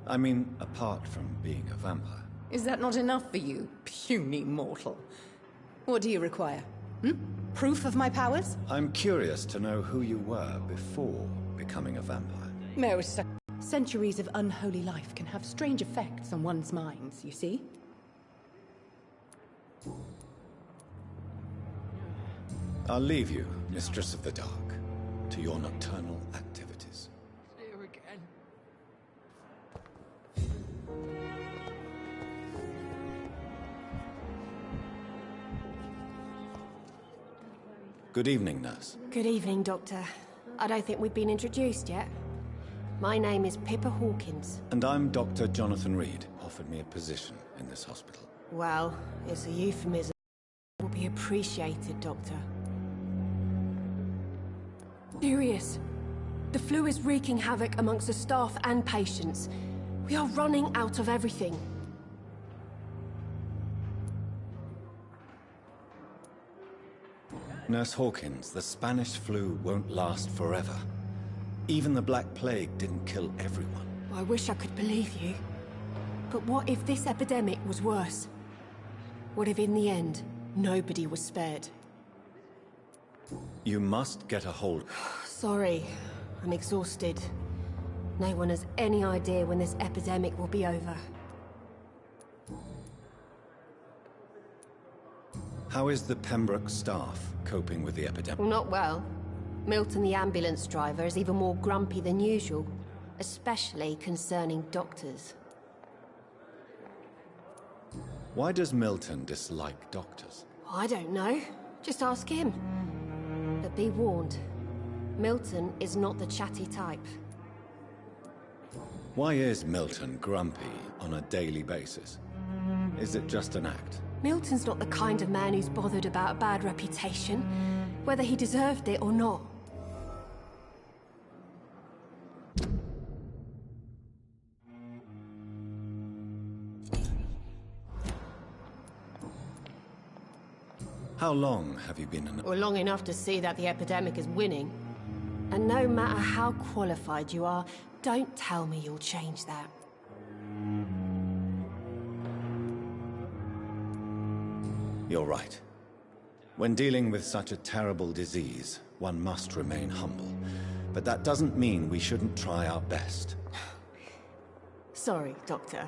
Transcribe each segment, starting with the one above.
I mean, apart from being a vampire. Is that not enough for you, puny mortal? What do you require? Proof of my powers? I'm curious to know who you were before becoming a vampire. Most centuries of unholy life can have strange effects on one's minds, you see? I'll leave you, Mistress of the Dark, to your nocturnal activities. Here again. Good evening, nurse. Good evening, Doctor. I don't think we've been introduced yet. My name is Pippa Hawkins. And I'm Dr. Jonathan Reed, offered me a position in this hospital. Well, it's a euphemism. It will be appreciated, Doctor. Serious. The flu is wreaking havoc amongst the staff and patients. We are running out of everything. Nurse Hawkins, the Spanish flu won't last forever. Even the Black Plague didn't kill everyone. I wish I could believe you. But what if this epidemic was worse? What if in the end, nobody was spared? You must get a hold. Sorry, I'm exhausted. No one has any idea when this epidemic will be over. How is the Pembroke staff coping with the epidemic? Well, not well. Milton, the ambulance driver, is even more grumpy than usual, especially concerning doctors. Why does Milton dislike doctors? I don't know. Just ask him. But be warned, Milton is not the chatty type. Why is Milton grumpy on a daily basis? Is it just an act? Milton's not the kind of man who's bothered about a bad reputation, whether he deserved it or not. How long have you been in... Well, long enough to see that the epidemic is winning. And no matter how qualified you are, don't tell me you'll change that. You're right. When dealing with such a terrible disease, one must remain humble. But that doesn't mean we shouldn't try our best. Sorry, Doctor.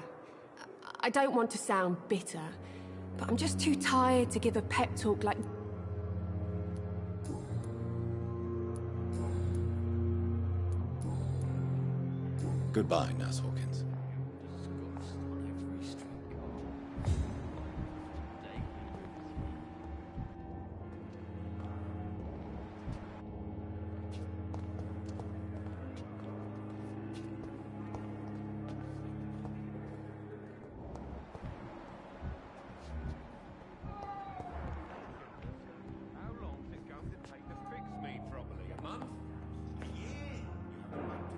I don't want to sound bitter, but I'm just too tired to give a pep talk like... Goodbye, Nurse Hawkins.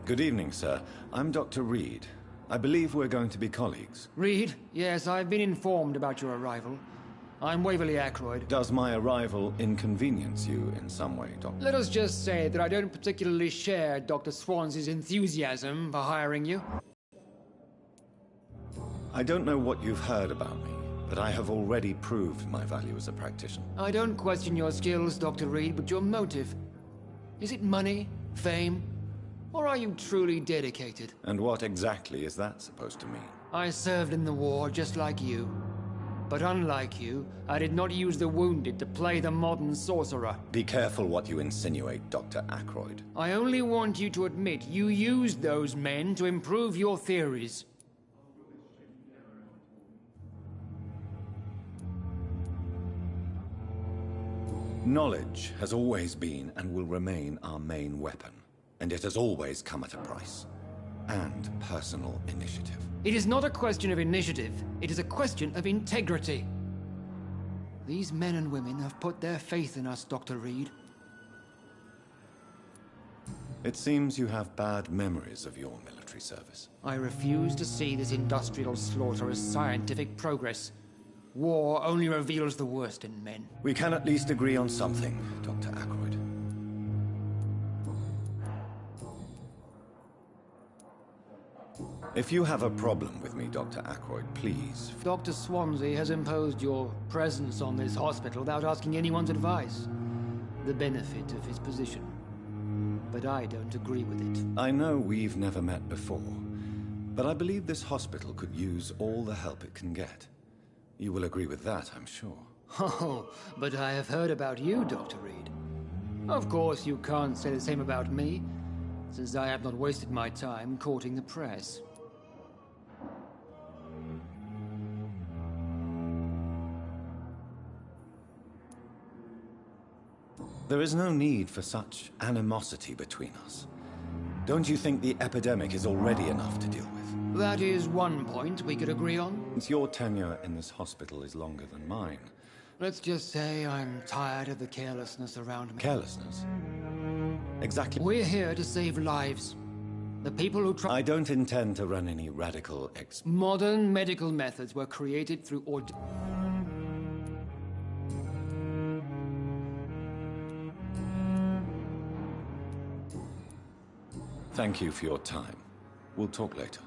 Good evening, sir. I'm Dr. Reed. I believe we're going to be colleagues. Reed? Yes, I've been informed about your arrival. I'm Waverly Ackroyd. Does my arrival inconvenience you in some way, Doctor? Let us just say that I don't particularly share Dr. Swans's enthusiasm for hiring you. I don't know what you've heard about me, but I have already proved my value as a practitioner. I don't question your skills, Dr. Reed, but your motive. Is it money? Fame? Or are you truly dedicated? And what exactly is that supposed to mean? I served in the war just like you. But unlike you, I did not use the wounded to play the modern sorcerer. Be careful what you insinuate, Dr. Ackroyd. I only want you to admit you used those men to improve your theories. Knowledge has always been and will remain our main weapon. And it has always come at a price. And personal initiative. It is not a question of initiative. It is a question of integrity. These men and women have put their faith in us, Dr. Reed. It seems you have bad memories of your military service. I refuse to see this industrial slaughter as scientific progress. War only reveals the worst in men. We can at least agree on something, Dr. Ackroyd. If you have a problem with me, Dr. Ackroyd, please. Dr. Swansea has imposed your presence on this hospital without asking anyone's advice. The benefit of his position. But I don't agree with it. I know we've never met before, but I believe this hospital could use all the help it can get. You will agree with that, I'm sure. Oh, but I have heard about you, Dr. Reed. Of course, you can't say the same about me, since I have not wasted my time courting the press. There is no need for such animosity between us. Don't you think the epidemic is already enough to deal with? That is one point we could agree on. Since your tenure in this hospital is longer than mine. Let's just say I'm tired of the carelessness around me. Carelessness? Exactly. We're here to save lives. The people who try... I don't intend to run any radical Modern medical methods were created through Thank you for your time. We'll talk later.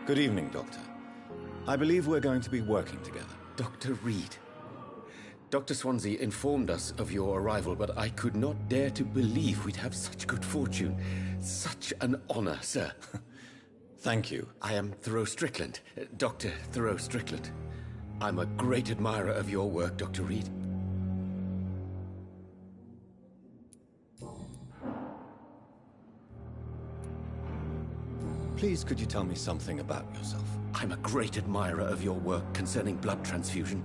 Good evening, Doctor. I believe we're going to be working together. Dr. Reed. Dr. Swansea informed us of your arrival, but I could not dare to believe we'd have such good fortune. Such an honor, sir. Thank you. I am Thoreau Strickland, Dr. Thoreau Strickland. I'm a great admirer of your work, Dr. Reed. Please, could you tell me something about yourself? I'm a great admirer of your work concerning blood transfusion.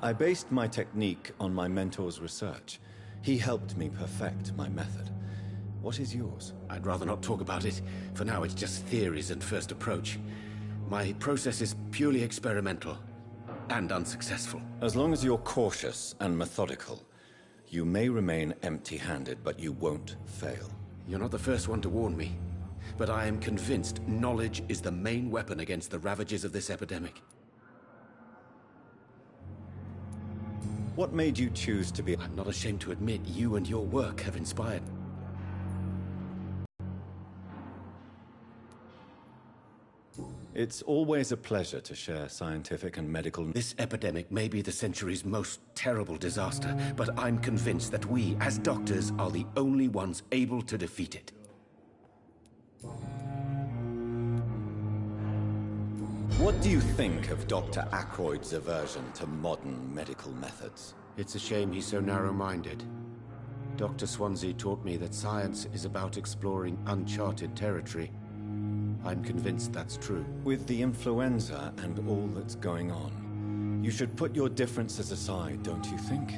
I based my technique on my mentor's research. He helped me perfect my method. What is yours? I'd rather not talk about it. For now, it's just theories and first approach. My process is purely experimental and unsuccessful. As long as you're cautious and methodical, you may remain empty-handed, but you won't fail. You're not the first one to warn me, but I am convinced knowledge is the main weapon against the ravages of this epidemic. What made you choose to be... I'm not ashamed to admit you and your work have inspired me. It's always a pleasure to share scientific and medical... This epidemic may be the century's most terrible disaster, but I'm convinced that we, as doctors, are the only ones able to defeat it. What do you think of Dr. Ackroyd's aversion to modern medical methods? It's a shame he's so narrow-minded. Dr. Swansea taught me that science is about exploring uncharted territory. I'm convinced that's true. With the influenza and all that's going on, you should put your differences aside, don't you think?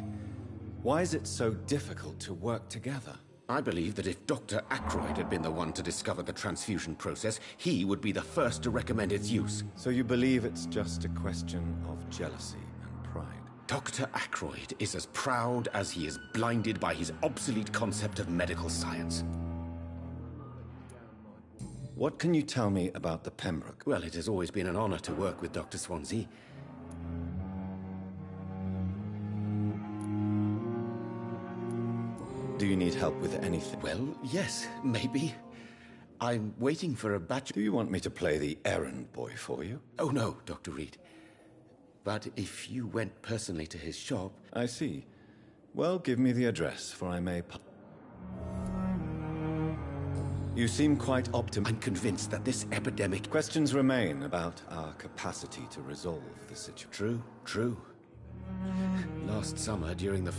Why is it so difficult to work together? I believe that if Dr. Ackroyd had been the one to discover the transfusion process, he would be the first to recommend its use. So you believe it's just a question of jealousy and pride? Dr. Ackroyd is as proud as he is blinded by his obsolete concept of medical science. What can you tell me about the Pembroke? Well, it has always been an honor to work with Dr. Swansea. Do you need help with anything? Well, yes, maybe. I'm waiting for a batch... Do you want me to play the errand boy for you? Oh, no, Dr. Reed. But if you went personally to his shop... I see. Well, give me the address, for I may... You seem quite optimistic. I'm convinced that this epidemic... Questions remain about our capacity to resolve the situation. True, true. Last summer, during the...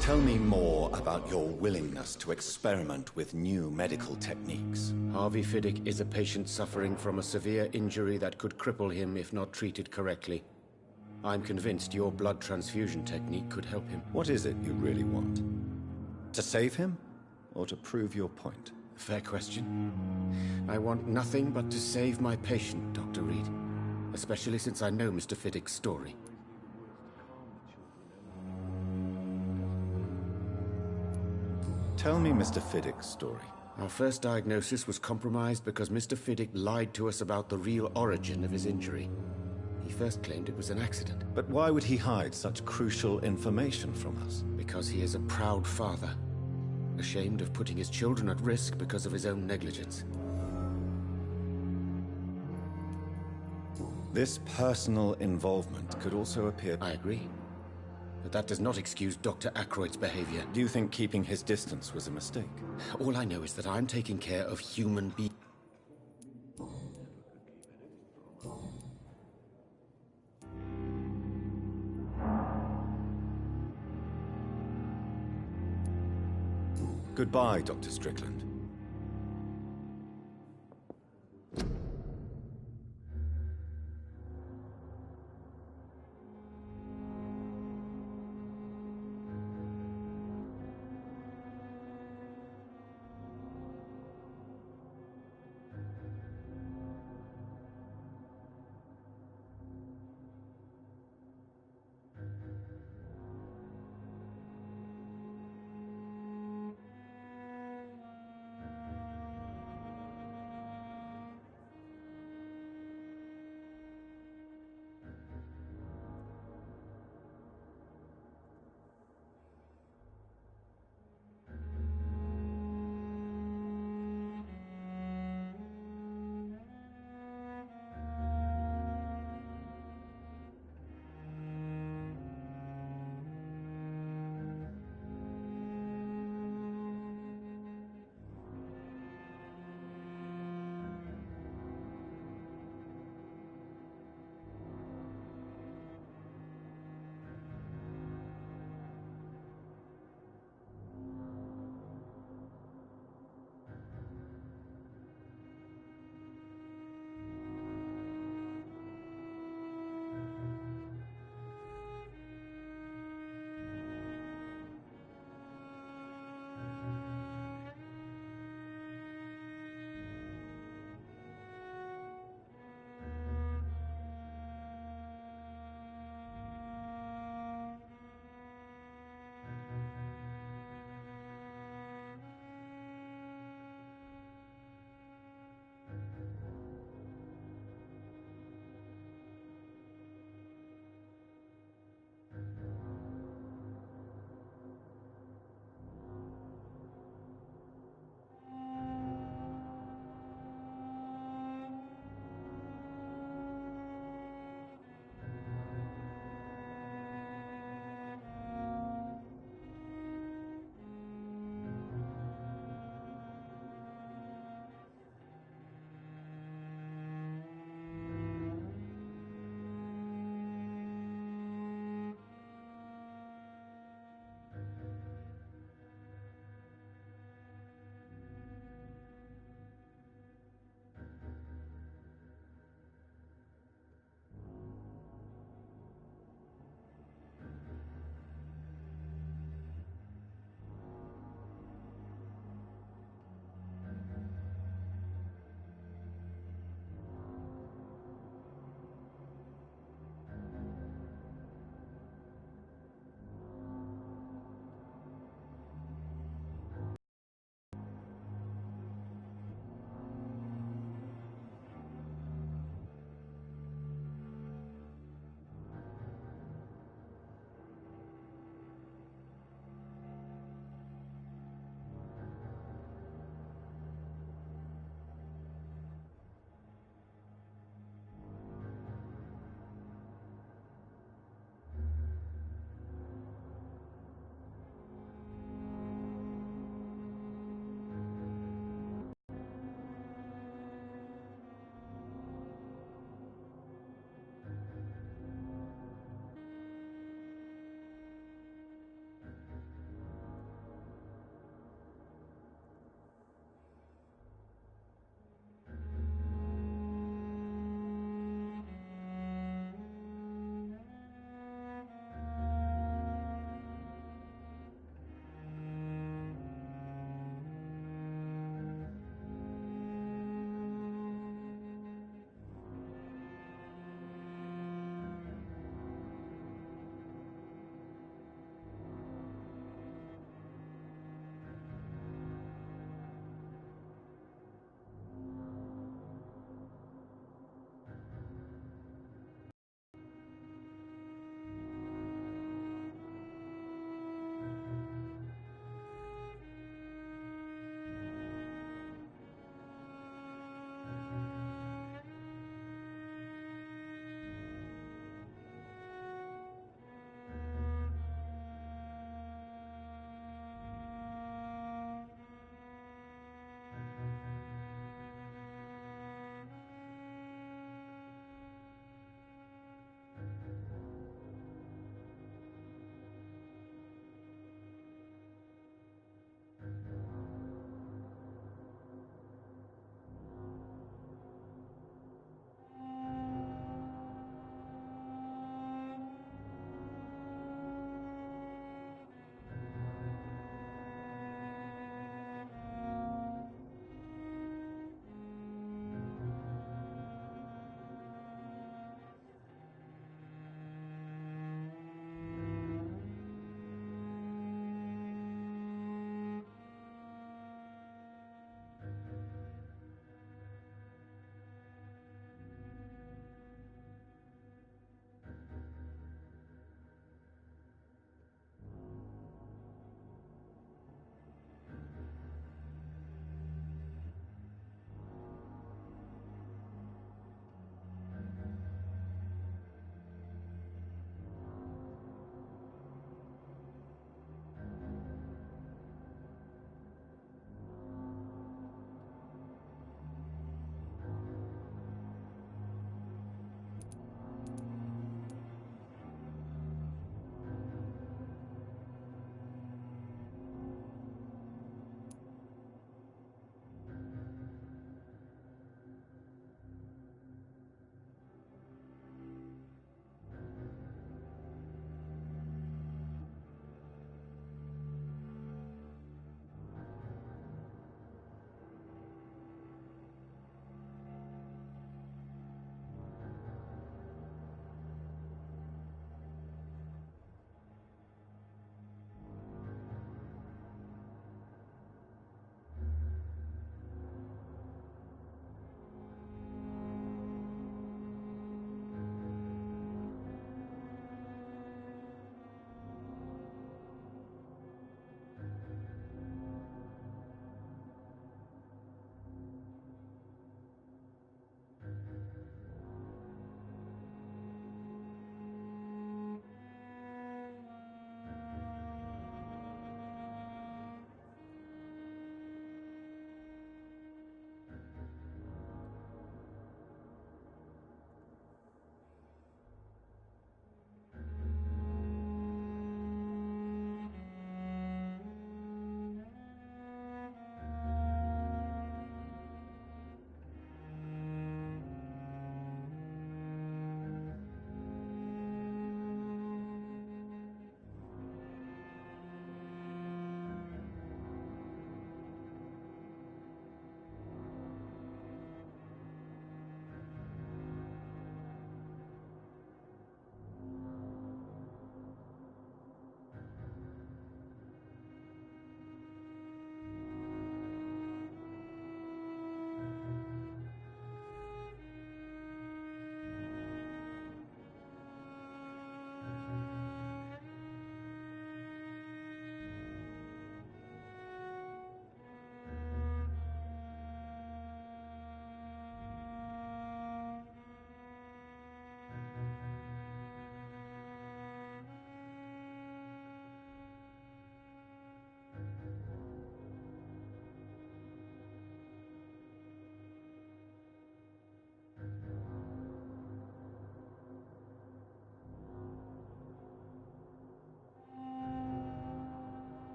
Tell me more about your willingness to experiment with new medical techniques. Harvey Fiddick is a patient suffering from a severe injury that could cripple him if not treated correctly. I'm convinced your blood transfusion technique could help him. What is it you really want? To save him, or to prove your point? Fair question. I want nothing but to save my patient, Dr. Reed. Especially since I know Mr. Fiddick's story. Tell me Mr. Fiddick's story. Our first diagnosis was compromised because Mr. Fiddick lied to us about the real origin of his injury. He first claimed it was an accident. But why would he hide such crucial information from us? Because he is a proud father, ashamed of putting his children at risk because of his own negligence. This personal involvement could also appear... I agree. But that does not excuse Dr. Aykroyd's behavior. Do you think keeping his distance was a mistake? All I know is that I'm taking care of human beings. Goodbye, Dr. Strickland.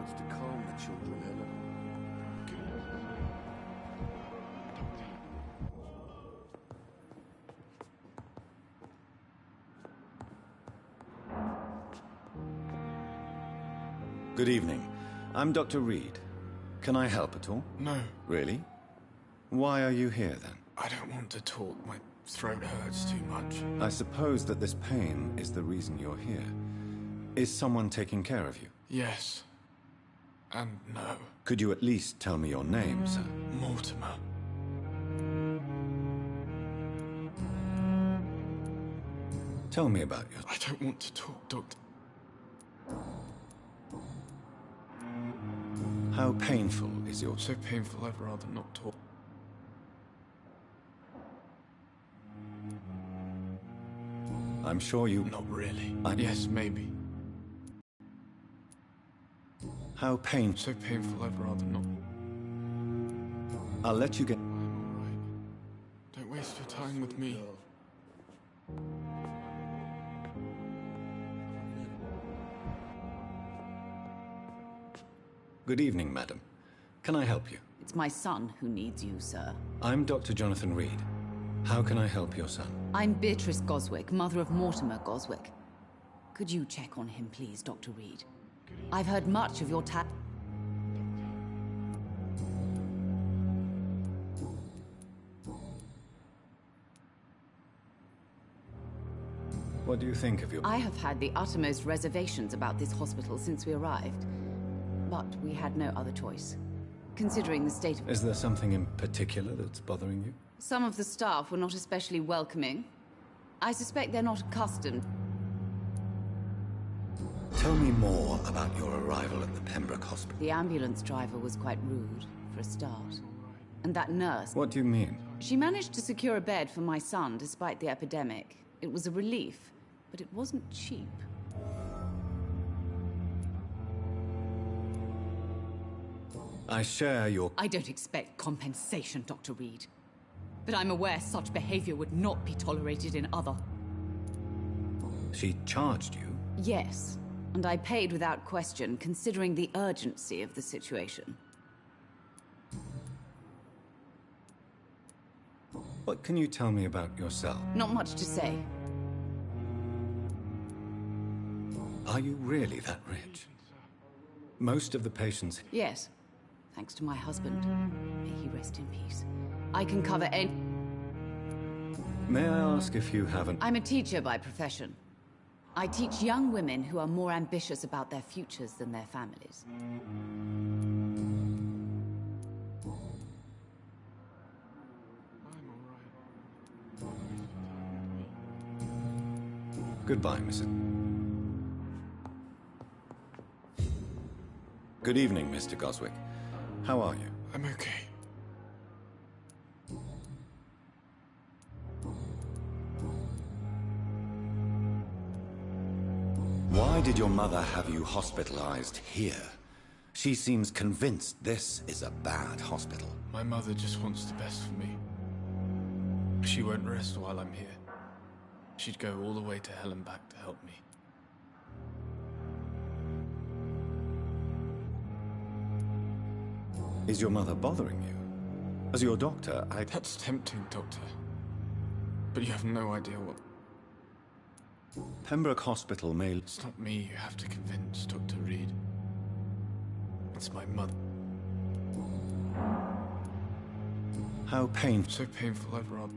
words to calm the children, Helen. Good evening. I'm Dr. Reed. Can I help at all? No, Really? Why are you here then? I don't want to talk. My throat hurts too much. I suppose that this pain is the reason you're here. Is someone taking care of you? Yes. And no. Could you at least tell me your name, sir? Mortimer. Tell me about your... I don't want to talk, Doctor. How painful is your... So painful, I'd rather not talk. I'm sure you... Not really. I- Yes, maybe. How painful... So painful, I'd rather not. I'll let you get... I'm alright. Don't waste your time with me. Good evening, madam. Can I help you? It's my son who needs you, sir. I'm Dr. Jonathan Reed. How can I help your son? I'm Beatrice Goswick, mother of Mortimer Goswick. Could you check on him, please, Dr. Reed? I've heard much of your What do you think of your... I have had the uttermost reservations about this hospital since we arrived. But we had no other choice. Considering the state of... Is there something in particular that's bothering you? Some of the staff were not especially welcoming. I suspect they're not accustomed. Tell me more about your arrival at the Pembroke Hospital. The ambulance driver was quite rude, for a start. And that nurse... What do you mean? She managed to secure a bed for my son despite the epidemic. It was a relief, but it wasn't cheap. I share your... I don't expect compensation, Dr. Reed. But I'm aware such behavior would not be tolerated in other... She charged you? Yes, and I paid without question, considering the urgency of the situation. What can you tell me about yourself? Not much to say. Are you really that rich? Most of the patients... Yes, thanks to my husband. May he rest in peace. I can cover any... May I ask if you haven't... I'm a teacher by profession. I teach young women who are more ambitious about their futures than their families. Goodbye, Mrs. Good evening, Mr. Goswick. How are you? I'm okay. Why did your mother have you hospitalized here? She seems convinced this is a bad hospital. My mother just wants the best for me. She won't rest while I'm here. She'd go all the way to hell and back to help me. Is your mother bothering you? As your doctor, That's tempting, Doctor. But you have no idea what... Pembroke Hospital may... It's not me you have to convince, Dr. Reed. It's my mother. How painful... So painful, I'd rather...